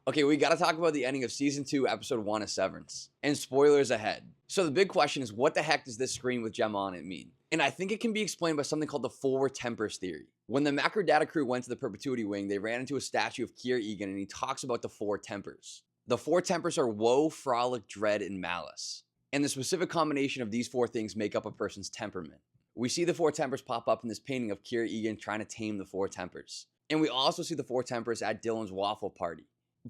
Okay, we gotta talk about the ending of season 2, episode 1 of Severance. And spoilers ahead. So the big question is, what the heck does this screen with Gemma on it mean? And I think it can be explained by something called the Four Tempers theory. When the Macro Data crew went to the Perpetuity Wing, they ran into a statue of Kier Egan, and he talks about the Four Tempers. The Four Tempers are woe, frolic, dread, and malice. And the specific combination of these four things make up a person's temperament. We see the Four Tempers pop up in this painting of Kier Egan trying to tame the Four Tempers. And we also see the Four Tempers at Dylan's waffle party.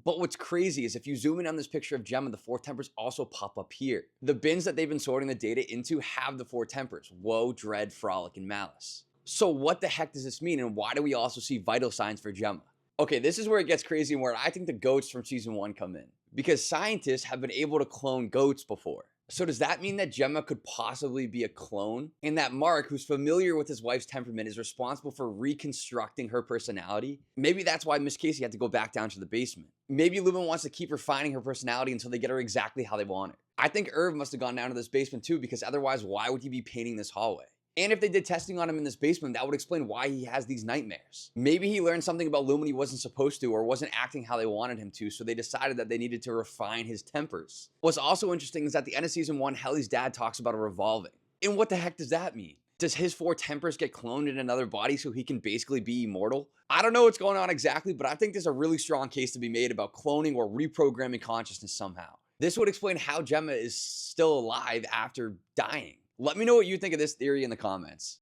But what's crazy is if you zoom in on this picture of Gemma, the Four Tempers also pop up here. The bins that they've been sorting the data into have the Four Tempers: woe, dread, frolic, and malice. So what the heck does this mean, and why do we also see vital signs for Gemma? Okay, this is where it gets crazy and where I think the goats from season 1 come in. Because scientists have been able to clone goats before. So does that mean that Gemma could possibly be a clone? And that Mark, who's familiar with his wife's temperament, is responsible for reconstructing her personality? Maybe that's why Miss Casey had to go back down to the basement. Maybe Lubin wants to keep refining her personality until they get her exactly how they want her. I think Irv must have gone down to this basement too, because otherwise why would he be painting this hallway? And if they did testing on him in this basement, that would explain why he has these nightmares. Maybe he learned something about Lumen he wasn't supposed to, or wasn't acting how they wanted him to, so they decided that they needed to refine his tempers. What's also interesting is at the end of season 1, Helly's dad talks about a revolving. And what the heck does that mean? Does his Four Tempers get cloned in another body so he can basically be immortal? I don't know what's going on exactly, but I think there's a really strong case to be made about cloning or reprogramming consciousness somehow. This would explain how Gemma is still alive after dying. Let me know what you think of this theory in the comments.